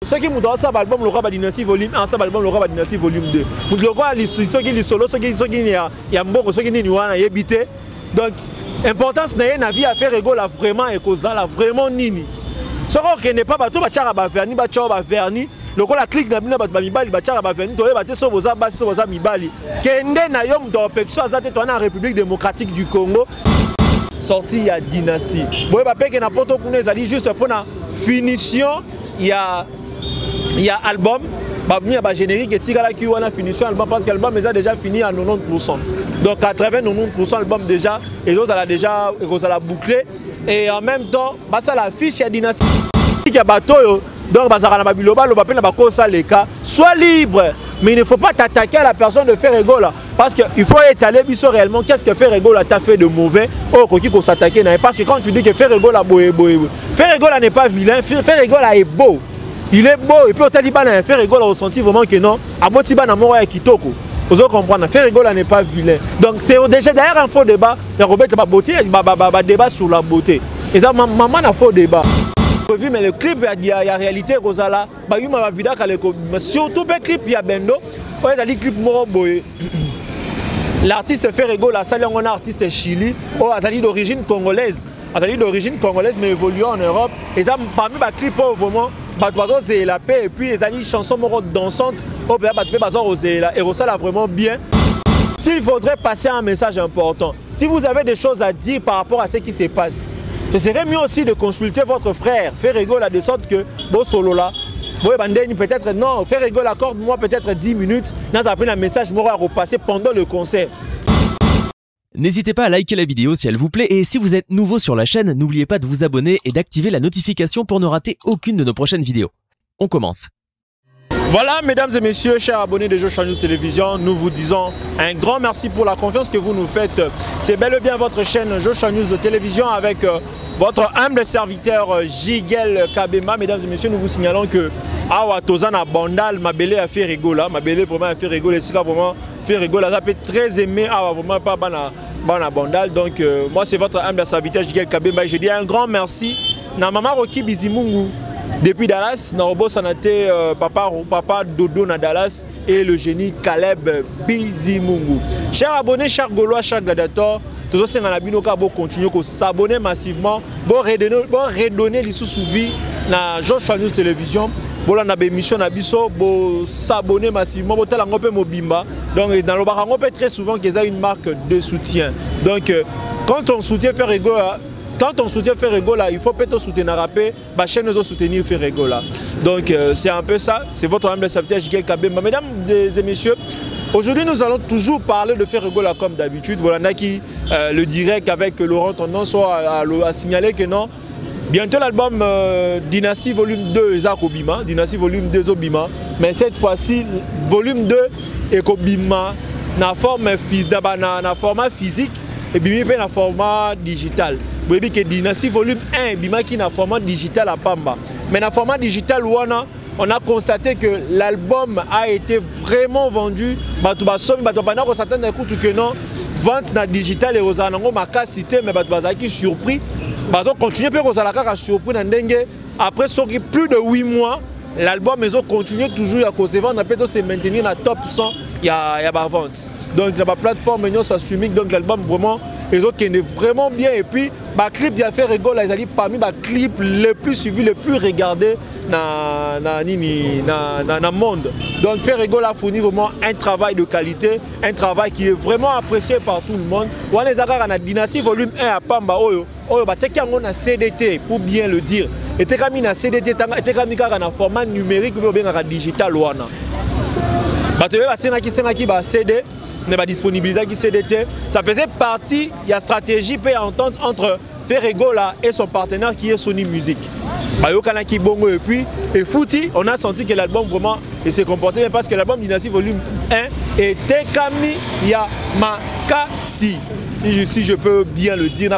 Ceux qui m'ont ça album le roi Dynastie volume 1, ça album le roi Dynastie volume 2. Vous le roi ceux qui solo, ceux qui y a mbongo, ceux qui ni wana yebité. Donc importance na vie à faire rigolo vraiment et cause là vraiment nini. Ce qu'on n'est pas bateau bachara ba verni ba chao ba verni. Le roi la clique na bina ba mibali bachara ba verni to yebate so boza basi to boza mibali. Kende na yom do pection azate to na République démocratique du Congo. Sorti à Dynastie. Boye ba peke na poto kuna ezali juste pour na finition il y a album, il y a générique et tirala qui a finition album parce que l'album a déjà fini à 90%. Donc à travers 90% l'album déjà et l'autre elle a déjà bouclé et en même temps ça la fiche à Dynastie qui a bateau donc bazara na babiloba lo bapena bako ça les cas sois libre mais il ne faut pas t'attaquer à la personne de faire rigolo parce que il faut étaler biso réellement qu'est-ce que faire rigolo t'a fait de mauvais oh qui qu'on s'attaquer parce que quand tu dis que faire rigolo faire rigolo n'est pas vilain faire rigolo est beau. Il est beau et puis au Taliban faire rigolo a ressenti vraiment que non à Botiba na moro ya kitoko vous comprendre faire rigolo n'est pas vilain donc c'est déjà d'ailleurs un faux débat il y a Robert beauté débat sur la beauté et ça maman a faux débat vu mais le clip il y a réalité Rosala bah il m'a vidéo mais surtout le clip il y a Bendo ouais il y a le clip moro boy l'artiste fait rigolo ça on a artiste Chili oh azali d'origine congolaise mais évoluant en Europe et ça parmi les clips vraiment et la paix et puis les amis chansons dansantes et Rosala vraiment bien. S'il faudrait passer un message important, si vous avez des choses à dire par rapport à ce qui se passe, ce serait mieux aussi de consulter votre frère, faire rigolo de sorte que bon solo là, peut-être non, faire rigolo accorde-moi peut-être 10 minutes, dans un message moi à repasser pendant le concert. N'hésitez pas à liker la vidéo si elle vous plaît et si vous êtes nouveau sur la chaîne, n'oubliez pas de vous abonner et d'activer la notification pour ne rater aucune de nos prochaines vidéos. On commence. Voilà mesdames et messieurs, chers abonnés de Joshua News Télévision, nous vous disons un grand merci pour la confiance que vous nous faites. C'est bel et bien votre chaîne Joshua News Télévision avec votre humble serviteur Jigel Kabema. Mesdames et messieurs, nous vous signalons que Awa Tozana Bandal, ma belle a fait rigoler, ma belle vraiment a fait rigoler, c'est vraiment fait rigoler, ça peut être très aimé, Awa vraiment pas bana Bandal. Donc moi c'est votre humble serviteur Jigel Kabema. Je dis un grand merci na maman Roki Bizimungu. Depuis Dallas, Narobo Sanate, papa Dodo na Dallas et le génie Caleb Bizimungu. Chers abonnés, chers Gaulois, chers gladiateurs, tous ceux qui ont continué à s'abonner massivement, pour redonner les sous-vie na Joshua News Télévision. Pour la émission na biso, pour s'abonner massivement, pour tel peu mobimba. Donc dans le barango peut très souvent qu'ils aient une marque de soutien. Donc quand on soutient faire rigolo. Quand on soutient Ferregola, il faut peut-être soutenir Rapé, ma chaîne nous soutenir Ferregola. Donc c'est un peu ça, c'est votre humble serviteur Jigel Kabema. Mesdames et messieurs, aujourd'hui nous allons toujours parler de Ferregola comme d'habitude. Voilà qui le direct avec Laurent Tendance à signaler que non. Bientôt l'album Dynastie volume 2 est Obima, Dynastie volume 2 Obima, mais cette fois-ci volume 2 est Obima na format physique et bien na format digital. Vous voyez que Dynastie volume 1 bima qui na format digital à Pamba. Mais dans format digital on a constaté que l'album a été vraiment vendu. On s'attend que non, vente na digital et Rosanango m'a cité mais qui surpris. On continue à surpris après plus de 8 mois. L'album continue toujours à se vendre, on se maintenir dans top 100, il y a la vente. Donc la plateforme ça streaming, donc l'album vraiment est vraiment bien et puis le clip il a fait rigolo, ils allaient parmi les clips les plus suivis, les plus regardés dans le monde. Donc faire rigolo a fourni vraiment un travail de qualité, un travail qui est vraiment apprécié par tout le monde. On est d'accord à la Dynastie volume 1 à Pamba on a CDT pour bien le dire. Et t'es comme na CDT, t'es comme na format numérique ou bien na digital wana. Tu vois c'est qui CD mais disponibilité qui CDT, ça faisait partie de la stratégie et entente entre Ferregola et son partenaire qui est Sony Music. Et puis, et Fouti, on a senti que l'album vraiment s'est comporté parce que l'album Dynastie volume 1 était Kami Yamakasi. Si je peux bien le dire,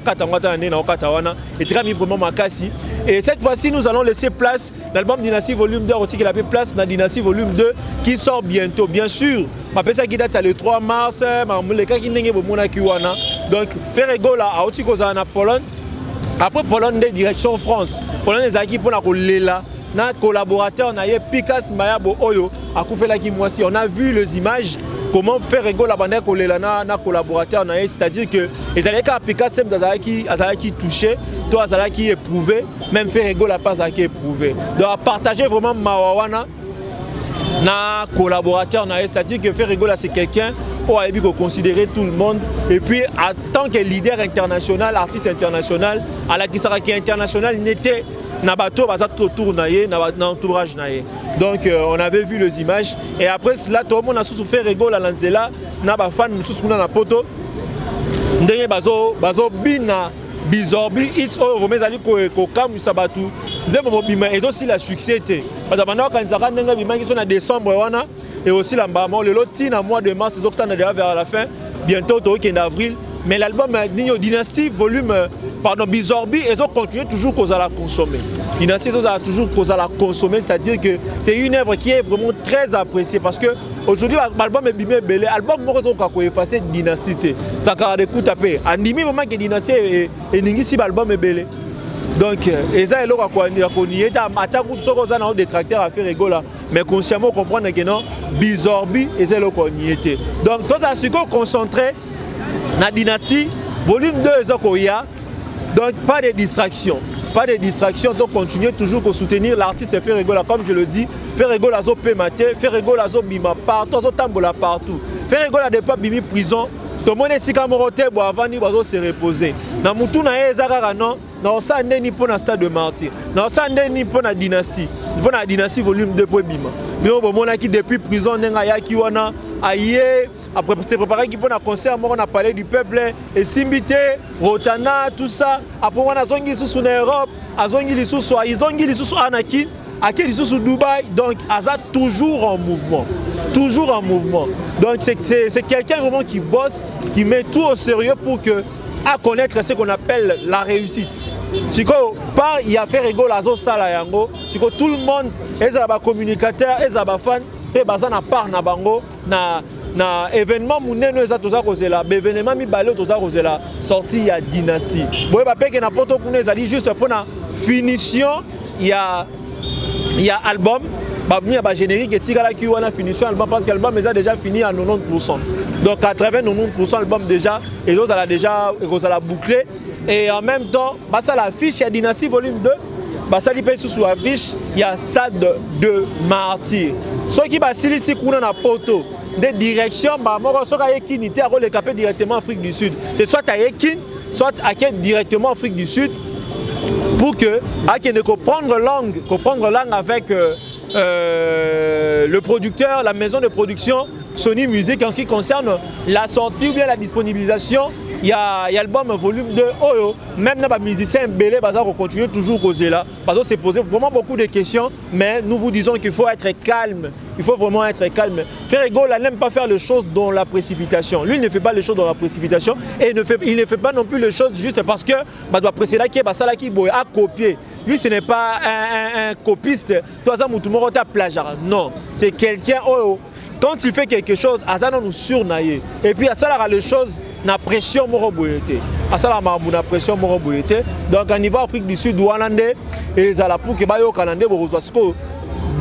et Kami vraiment Makasi. Et cette fois-ci, nous allons laisser place l'album Dynastie volume 2, qui a place dans Dynastie volume 2 qui sort bientôt. Bien sûr, ça qui date le 3 mars, donc Ferregola a aussi en Pologne. Après Pologne, direction France. Pologne est acquis pour la Lela, na collaborateur na ye Pikas Mayabo Oyo akufela ki mwasi. On a vu les images comment faire rigoler la bande kolela na collaborateur na ye, c'est-à-dire que les aleka Pikas sem azalaki touché, toi azalaki éprouvé, même faire rigoler la pas qui éprouvé. Donc partager vraiment mawawana na collaborateur na ye, c'est-à-dire que faire rigoler c'est quelqu'un pour considérer tout le monde, et puis en tant que leader international, artiste international, à la Kisaraki international, il n'était Nabato Bazat autour naye, entourage naye. Donc on avait vu les images, et après cela tout le monde a fait rigoler à l'Anzela, naba fan nous sous na poto, ndenge bazo bina bizorbi it's all vous mezali ko kam sabatu, zemo bima et aussi la succès té. Parce que pendant quand Nzaka ndenge bima qui sont en décembre wana. Et aussi l'embamment, le lotin à mois de mars, c'est octobre vers la fin, bientôt au en avril. Mais l'album Nino Dynasty, volume, pardon, Bizorbi, ils ont continué toujours qu'on a la consommer. Dynasty, ils ont toujours qu'on a la consommer, c'est-à-dire que c'est une œuvre qui est vraiment très appréciée parce que aujourd'hui, l'album est bimé belé, l'album moi qu'on a effacé Dynasty, ça a des coups tapés. En dimi moment que Dynasty et n'ingisi l'album est belé. Donc, et ça, il y a des tracteurs à faire rigoler, mais consciemment comprendre que non, Bizorbi, et c'est le qu'on y était. Donc, tout à ce qu'on concentré dans la dynastie, volume 2, donc pas de distraction. Pas de distraction, donc continuer toujours à soutenir l'artiste et faire rigoler, comme je le dis, faire rigoler à Zopé Maté, faire rigoler à Zobima partout, à Tambola partout, faire rigoler à des pas bimi prison. Tout le monde est si camoroté pour avant de se reposer. Dans le monde, non, non, ça n'est pas un stade de martyr. Non, ça n'est pas une dynastie. Pour la dynastie volume 2 pour Bima. Mais au moment qui depuis prison, qui wana aïe après c'est préparé qui pour un concert, on a parlé du peuple et Simbité, Rotana, tout ça. Après on a zongi sous Europe, a zongi sous soi, ils zongi sous Anakin, à qui sous Dubaï. Donc Azad toujours en mouvement. Toujours en mouvement. Donc c'est quelqu'un vraiment qui bosse, qui met tout au sérieux pour que à connaître ce qu'on appelle la réussite. Si pas il y a fait rigoler à Zosala yango, si tout le monde est un communicateur, est un fan, et bazana part na bango na événement muneno eza toza kozela, événement mi balé toza kozela sorti ya dynastie. Boye ba peke na poto kuna ezali juste pour na finition il y a album. Il y a un générique et tiré qui a finition album parce que l'album est déjà fini à 90%. Donc à travers 90% l'album déjà et l'autre elle a déjà bouclé et en même temps bah ça l'affiche il y a Dynasty volume 2 bah ça dit sous l'affiche il y a Stade de Martyr. Ceux qui bah si ici qu'on a na poto des directions bah moi ceux qui qui n'était à les caper directement en Afrique du Sud. C'est soit à Ekin soit à Ken directement en Afrique du Sud pour que à qui ne comprendre langue avec le producteur, la maison de production Sony Music en ce qui concerne la sortie ou bien la disponibilisation. Il y a l'album volume 2 Oyo, même dans les musiciens belé bazar on continue toujours causer là parce que c'est posé vraiment beaucoup de questions mais nous vous disons qu'il faut être calme. Il faut vraiment être calme. Ferrego n'aime pas faire les choses dans la précipitation. Lui il ne fait pas les choses dans la précipitation et il ne fait pas non plus les choses juste parce que bah doit précéder qui bah ça là qui a copié. Lui ce n'est pas un copiste. Toi ça tout le monde a plagiat. Non, c'est quelqu'un quand il fait quelque chose, Azana nous surnaille. Et puis à ça là les choses na pression moroboyete. À ça là na pression moroboyete. Donc au niveau Afrique du Sud Wanande et Zala pour que bayo Canada parce que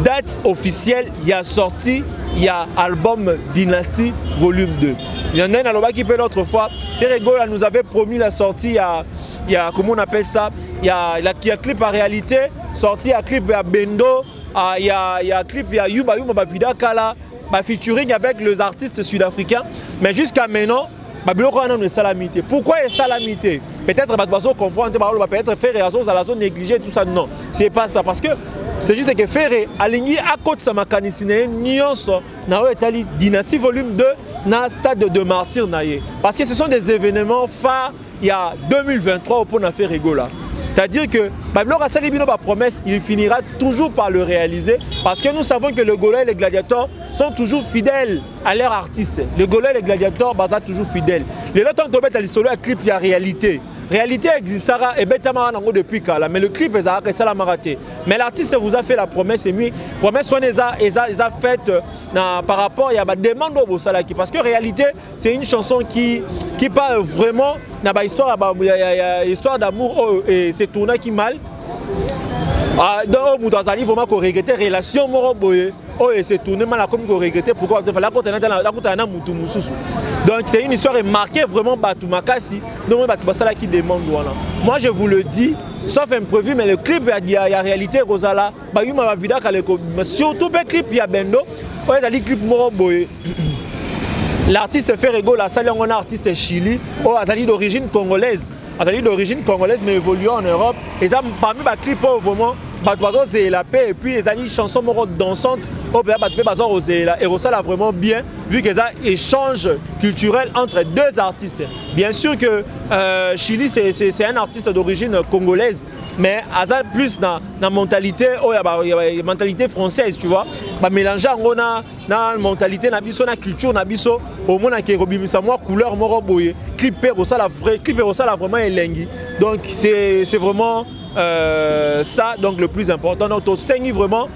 date officielle il y a sorti il y a album Dynasty volume 2. Il y en a un alors qui peut l'autre fois Ferrego nous avait promis la sortie il y a comment on appelle ça il y a clip en réalité sorti à clip à Bendo il y a clip il y a Yuba Vida Kala featuring avec les artistes sud-africains mais jusqu'à maintenant pourquoi est salamité? Peut-être que comprendre, peut-être faire raison à la zone négligée, tout ça. Non, c'est pas ça. Parce que c'est juste que faire aligner à côté de sa mécanicine, nuance, Dynasty volume 2, na Stade de Martyr. Parce que ce sont des événements phares il y a 2023 pour nous faire rigoler. C'est-à-dire que Babylor Salibino promesse, il finira toujours par le réaliser parce que nous savons que le Gaulois et les gladiateurs sont toujours fidèles à leur artiste. Le Gaulois et les gladiateurs sont toujours fidèles. Les autres ont tombé dans le clip, il y a réalité. Réalité existera et bêtement depuis Kala, mais le clip est ça l'a raté. Mais l'artiste vous a fait la promesse et lui, promesse soit a faite par rapport à la demande au Salaki parce que réalité c'est une chanson qui parle vraiment d'histoire d'amour et c'est tourné qui mal. Donc vous avez vraiment regretter relation moro boye. Oh et c'est tourné mal comme vous regretter pourquoi il fallait donc c'est une histoire marquée vraiment Batou Makasi. Donc Batou Basala qui demande voilà. Moi je vous le dis, sauf imprévu, mais le clip il y a réalité Rosala. Bah il m'a vidé mais surtout le clip il y a Bendo. Oh il y a des clips moro boye. L'artiste Ferrego, la salle on a artiste Chili, oh azali d'origine congolaise. Azali d'origine congolaise mais évolué en Europe. Et ça parmi les clips vraiment c'est la paix et puis les amis chansons dansantes au pays et Rosala vraiment bien vu qu'ils ont échange culturel entre deux artistes. Bien sûr que Chili c'est un artiste d'origine congolaise mais Azal plus dans la mentalité mentalité française tu vois bah mélanger on a la mentalité na biso na culture na biso au moins qui robimisa moi couleur moro boye clip Rosala vrai clip Rosala vraiment elengi donc c'est vraiment ça donc le plus important donc tu sais vraiment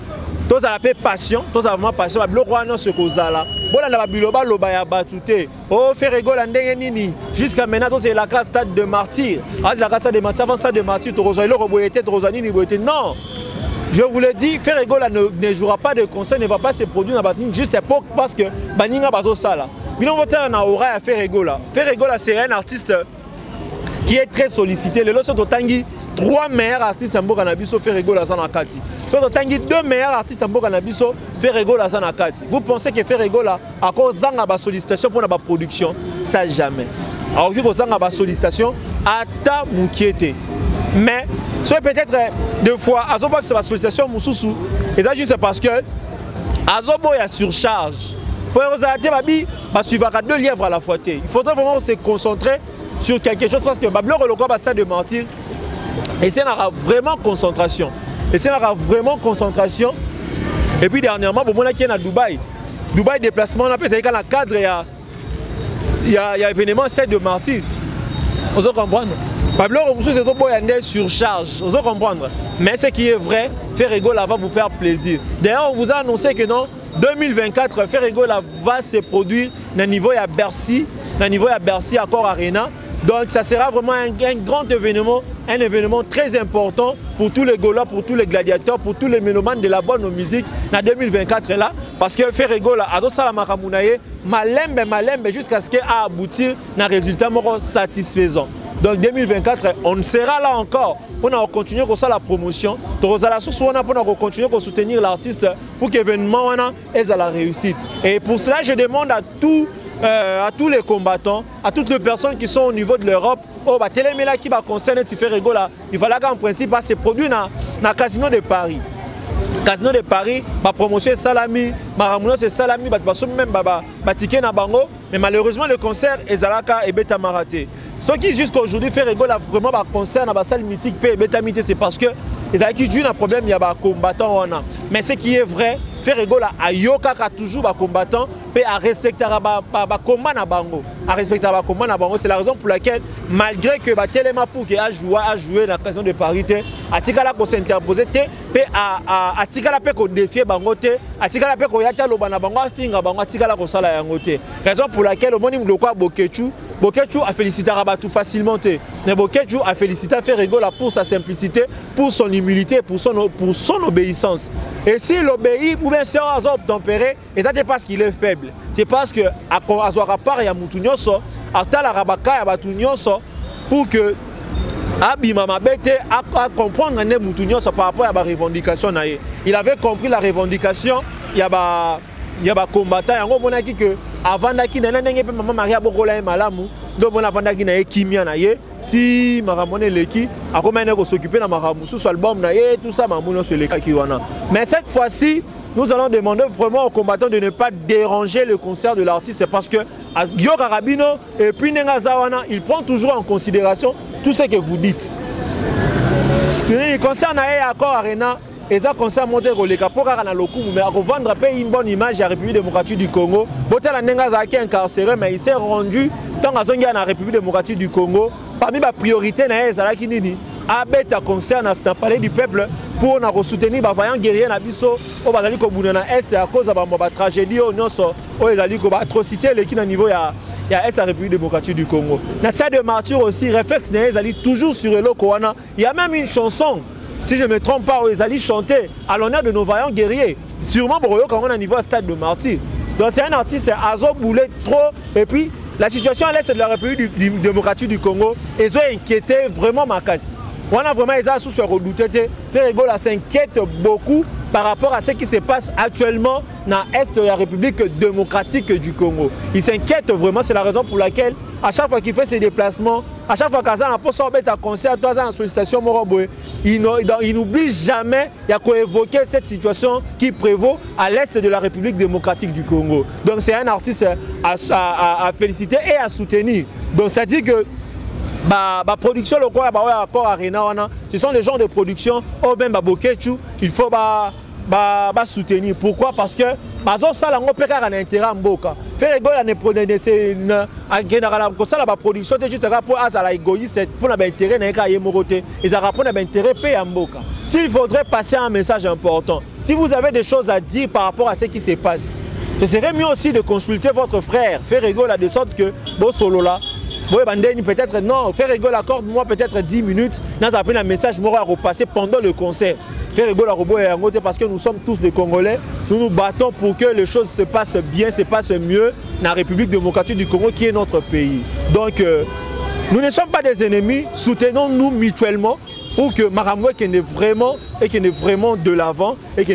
tous à la paix passion tous à vraiment passion le roi non ce cause là bon la biloba loba ya batute oh Ferrego la ndenge nini jusqu'à maintenant c'est la case stade de martyr la case stade de martyr avant stade de martyr tu rejoins le roboyete rozani ni boyete non je vous le dis Ferrego là ne jouera pas de concert ne va pas se produire dans Batning juste parce que baninga bato ça là bilan voter na aura à Ferrego là c'est un artiste qui est très sollicité le loso totangi 3 meilleurs artistes en Bokanabiso Ferrego la Sanakati. Soit tangi 2 meilleurs artistes en Bokanabiso Ferrego la Sanakati. Vous pensez que Ferrego là à cause zanga ba sollicitation pour la production ça jamais. Alors que zanga ba sollicitation ata mukiete. Mais soit peut-être deux fois azoba que c'est la sollicitation mususu et ça juste parce que azobo ya surcharge. Pour regarder babi ba suivra 2 lièvres à la fois. Il faudrait vraiment se concentrer sur quelque chose parce que bablo reloko ba stade de martyr. Et c'est vraiment concentration. Et c'est vraiment concentration. Et puis dernièrement, bon, on a qui est à Dubaï. Dubaï déplacement, on a peut-être dans le cadre, il y a événement stade de martyr. Vous comprenez? Pablo Romusu c'est un surcharge. Vous comprendre? Mais ce qui est vrai, Ferrego là va vous faire plaisir. D'ailleurs, on vous a annoncé que non, 2024, Ferrego là va se produire dans le niveau à Bercy, Accor Arena. Donc ça sera vraiment un grand événement, un événement très important pour tous les Gaulois, pour tous les gladiateurs, pour tous les mélomanes de la bonne musique en 2024 là. Parce que Ferrego là, à ça la makamunaye, malembe jusqu'à ce qu'il aboutir à un résultat satisfaisant. Donc 2024, on sera là encore pour continuer comme ça la promotion. Pour continuer à soutenir l'artiste pour que l'événement ait la réussite. Et pour cela, je demande à tous les combattants, à toutes les personnes qui sont au niveau de l'Europe, Téléméla qui va concerner Ferrego là, il va là qu'en principe se produire dans le Casino de Paris. Casino de Paris, ma promotion est salami, ma ramouna c'est salami, même ticket na bango, mais malheureusement le concert est Zalaka et Beta Maraté. Ce qui jusqu'à aujourd'hui Ferrego là vraiment un concert dans la salle mythique et Beta Mité, c'est parce que ils ont eu un problème, il y a des combattants. Mais ce qui est vrai, Ferrego là a yoka toujours des combattants et à respecter les combats na bango. À respecter les combats na bango, c'est la raison pour laquelle malgré que Télémapou qui a joué dans la Casino de Paris, a tikala ko s'interposer et a tikala pe ko défier bango te, a tikala pe ko yata loba na bango finga bango tikala ko sala yango te. Raison pour laquelle au moni mlokwa Bokechu a félicité Rabatou facilement. Mais Bokechu a félicité Ferrego là pour sa simplicité, pour son humilité, pour son obéissance. Et s'il obéit, ou bien si on a tempéré, et ça c'est parce qu'il est faible. C'est parce que à part ya mutunyoso, à tala rabaka ya batunyoso pour que Abima Mabete a comprendre ne mutunyoso par rapport à la revendication naie. Il avait compris la revendication, il y a combattant yango monaki que avant daki na ndenge pe maman Maria bokola e malamu donc on avant daki na ekimia na ye ti maramone leki akomene ko s'occuper na maramu sous album na ye tout ça mamuno sur les ki wana. Mais cette fois-ci nous allons demander vraiment aux combattants de ne pas déranger le concert de l'artiste parce que Yo Karabino et puis Nenga Zawana, il prend toujours en considération tout ce que vous dites. Le concert na ye Accor Arena et ça concerne monter le capot car na lokumu mais à revendre une bonne image à la République démocratique du Congo. Botel Nenga Zaki incarcéré mais il s'est rendu tant à zongi à la République démocratique du Congo. Parmi ma priorité na ezalaki nini abeta concert na palais du peuple pour na soutenir ba vaillant guerrier na biso o bazali ko bunana est à cause ba tragédie o nyonso o ezali ko ba atrocité leki na niveau ya est la République démocratique du Congo. Na stade de martyr aussi réflexe na ezali toujours sur eloko wana. Il y a même une chanson si je ne me trompe pas, ils allaient chanter à l'honneur de nos vaillants guerriers. Sûrement pour eux, quand on est au niveau stade de Martyr. Donc c'est un artiste, c'est Azo Boulé trop. Et puis la situation à l'est de la République démocratique du Congo, ils ont inquiété vraiment ma casse. On a vraiment les sous se redouter. Ferregola s'inquiète beaucoup par rapport à ce qui se passe actuellement dans l'Est de la République démocratique du Congo. Il s'inquiète vraiment, c'est la raison pour laquelle à chaque fois qu'il fait ses déplacements, à chaque fois qu'il a un concert, une sollicitation, il n'oublie jamais d'évoquer cette situation qui prévaut à l'Est de la République démocratique du Congo. Donc c'est un artiste à féliciter et à soutenir. Donc ça dit que la production locale, ce sont des gens de production, il faut soutenir. Pourquoi? Parce que ça a un intérêt à Mboka. Ferregola ne production juste pour égoïste pour l'intérêt ils intérêt à Mboka. S'il faudrait passer un message important, si vous avez des choses à dire par rapport à ce qui se passe, ce serait mieux aussi de consulter votre frère Ferregola de sorte que vos solo là. Peut-être non, Ferregola accorde-moi peut-être 10 minutes, dans un message à repasser pendant le concert. Ferregola parce que nous sommes tous des Congolais, nous nous battons pour que les choses se passent bien, se passent mieux dans la République démocratique du Congo qui est notre pays. Donc nous ne sommes pas des ennemis, soutenons-nous mutuellement pour que Maramoué qui est vraiment de l'avant et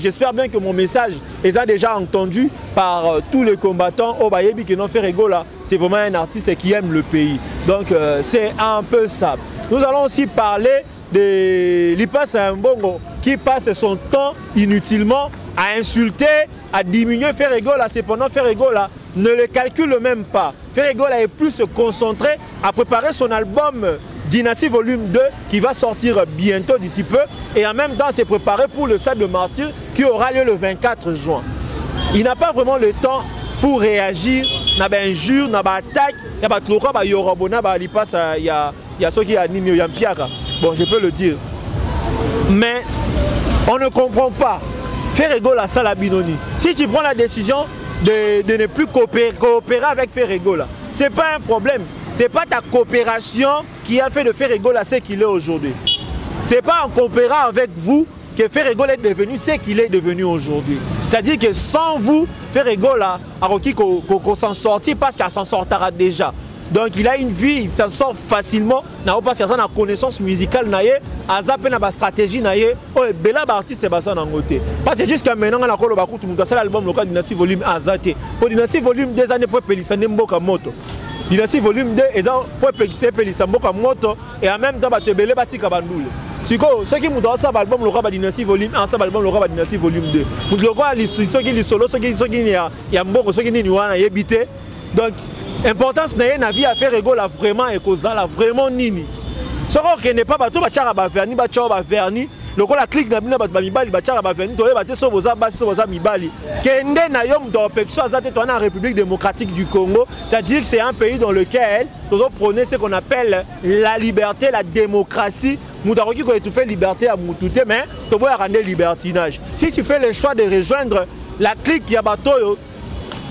j'espère bien que mon message est déjà entendu par tous les combattants au Bayebi qui n'ont fait Ferregola. C'est vraiment un artiste qui aime le pays. Donc c'est un peu ça. Nous allons aussi parler de Lipas Mbongo qui passe son temps inutilement à insulter, à diminuer Ferregola. Cependant Ferregola ne le calcule même pas. Ferregola est plus concentré à préparer son album Dynastie Volume 2 qui va sortir bientôt d'ici peu et en même temps s'est préparé pour le stade de Martyr qui aura lieu le 24 juin. Il n'a pas vraiment le temps pour réagir à des injures, à des attaques, il y a ceux qui animent, il y a Piara. Bon, je peux le dire. Mais on ne comprend pas. Ferregola Salabinoni. Si tu prends la décision de ne plus coopérer avec Ferregola, ce n'est pas un problème. Ce n'est pas ta coopération qui a fait de Ferregola ce qu'il est aujourd'hui. Ce n'est pas en coopérant avec vous que Ferregola est devenu ce qu'il est devenu aujourd'hui. C'est-à-dire que sans vous, Ferregola a requis qu'on s'en sortit parce qu'elle s'en sortira déjà. Donc il a une vie, il s'en sort facilement parce qu'il a une connaissance musicale, il a une stratégie, il a un artiste. Parce que jusqu'à maintenant, on a l'album local Dynastie Volume 1. Pour Dynastie Volume 2 années pour Pelissa Mboka Moto. Dynastie Volume 2 et pour Pelissa Mboka Moto et en même temps, tu as belé Batika Bandoule. Ceux qui m'ont donné ça, l'album Lora Dynastie Volume 1, ça l'album Lora Dynastie Volume 2. Vous le voyez, ceux qui sont solo, ceux qui sont habité. Donc, l'importance de la vie à faire Ferregola vraiment et Kozala vraiment nini. Ce qui n'est pas bateau, bachara verni, bachara verni. Le la clique na bina mibali bachara verni, to yeba te so boza basi to boza mibali. Kende na yom do pection azate to na République démocratique du Congo, c'est-à-dire que c'est un pays dans lequel nous prônons ce qu'on appelle la liberté, la démocratie. Nous avons dit qu'on étouffait liberté à Moutouté, mais tu dois rendre libertinage. Si tu fais le choix de rejoindre la clique Yabato,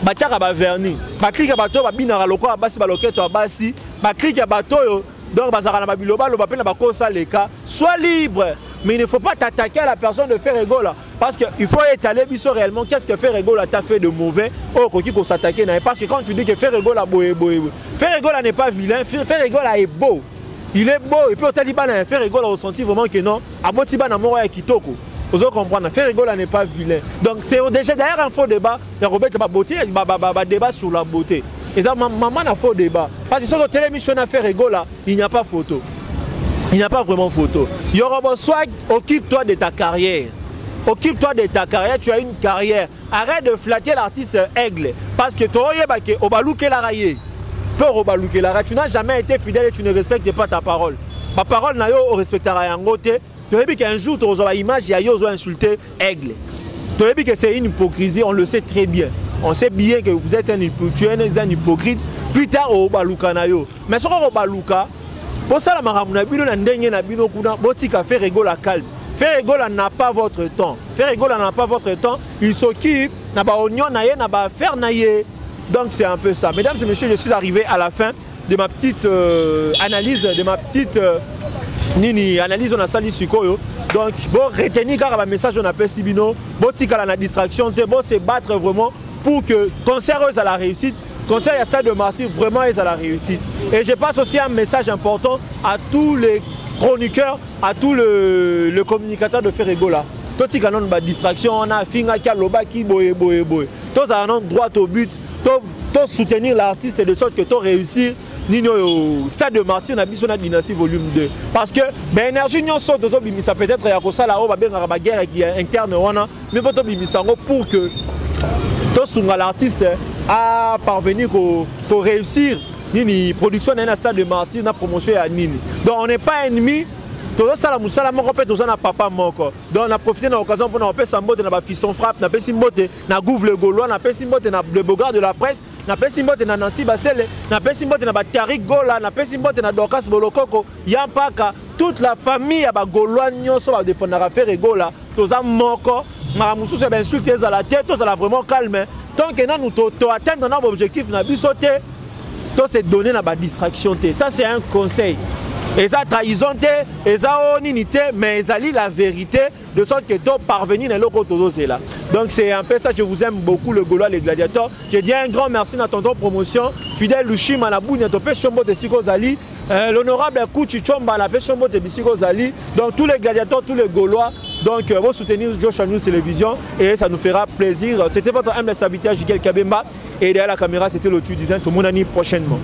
Bachara Verni, ma clique Yabato, Babina Loko, Abasi Baloketo, Abasi, ma clique Yabato, donc Bazarana Babiloba, le Bapena Bakosa, les cas, sois libre. Mais il ne faut pas t'attaquer à la personne de Ferregola. Parce qu'il faut étaler réellement qu'est-ce que Ferregola t'a fait de mauvais. Oh, qu'il faut s'attaquer. Parce que quand tu dis que Ferregola Ferregola n'est pas vilain, Ferregola est beau. Il est beau. Et puis au Taliban, Ferregola a ressenti vraiment que non. À Motiba, Namora et Kitoko. Vous allez comprendre, Ferregola n'est pas vilain. Donc c'est déjà d'ailleurs un faux débat. Il y a beauté, un débat sur la beauté. Et ça, maman a faux débat. Parce que sur la télévision à Ferregola, il n'y a pas photo. Il n'y a pas vraiment photo. Yorobo Swag, occupe-toi de ta carrière. Occupe-toi de ta carrière, tu as une carrière. Arrête de flatter l'artiste Aigle. Parce que tu n'as jamais été fidèle et tu ne respectes pas ta parole. Ma parole n'a pas respecté rien. Tu as dit qu'un jour, tu as une image, tu as insulté Aigle. Tu as dit que c'est une hypocrisie, on le sait très bien. On sait bien que vous êtes un hypocrite. Plus tard, au Baluka. Mais sur le Baluka, pour ça, Ferregola calme. Ferregola n'a pas votre temps. Ferregola n'a pas votre temps. Il s'occupe, n'a pas oignon, n'a pas faire naïe. Donc c'est un peu ça. Mesdames et messieurs, je suis arrivé à la fin de ma petite analyse, de ma petite nini analyse on a sali sikoyo. Donc bon retenir car un message on appelle Sibino, bon tika la distraction, bon se battre vraiment pour que concert à la réussite, concert à Stade de Martyrs vraiment est à la réussite. Et je passe aussi un message important à tous les chroniqueurs, à tous le communicateur de Ferregola. Tout ce qui a une distraction, on a finga qui a loba qui boye. Tous a un droit au but, tous soutenir l'artiste de sorte que tu réussir. Au Stade de Martyrs, on a besoin de dynastie volume 2. Parce que l'énergie nous sort de ça peut-être il y a une guerre interne, mais votre pour que tous l'artiste à parvenir à réussir la production d'un Stade de Martyrs, la promotion à Nini. Donc on n'est pas ennemi. Donc on a profité de l'occasion pour nous faire un fiston frappe, on a fait un Gouv le Gaulois, on a fait un Bogard de la presse, on a fait un Nancy Bassel, on a fait un Tarik Gola, on a fait un Dorcas Bolokoko, Yampaka, toute la famille à Gaulois, nous sommes défendre la affaire Gola, tous en moko, Maramoussou s'est insulté à la tête, tous à la vraiment calme. Tant que nous atteindre notre objectif, nous avons sauté, tous c'est donner la distraction. Ça c'est un conseil. Et ça trahison, et ça onité, mais ça lit la vérité de sorte que tu parvenir à l'autre là. Donc c'est un peu ça, je vous aime beaucoup le Gaulois, les gladiateurs. Je dis un grand merci à tonton promotion, fidèle Lushim à la boune, à fait Chombo de Siko Zali, l'honorable Kouchi Chomba à la fait Chombo de Siko Zali, donc tous les gladiateurs, tous les Gaulois. Donc vous soutenir Joshua News Télévision et ça nous fera plaisir. C'était votre humble serviteur Jikel Kabemba et derrière la caméra c'était le tu disant tout le monde prochainement.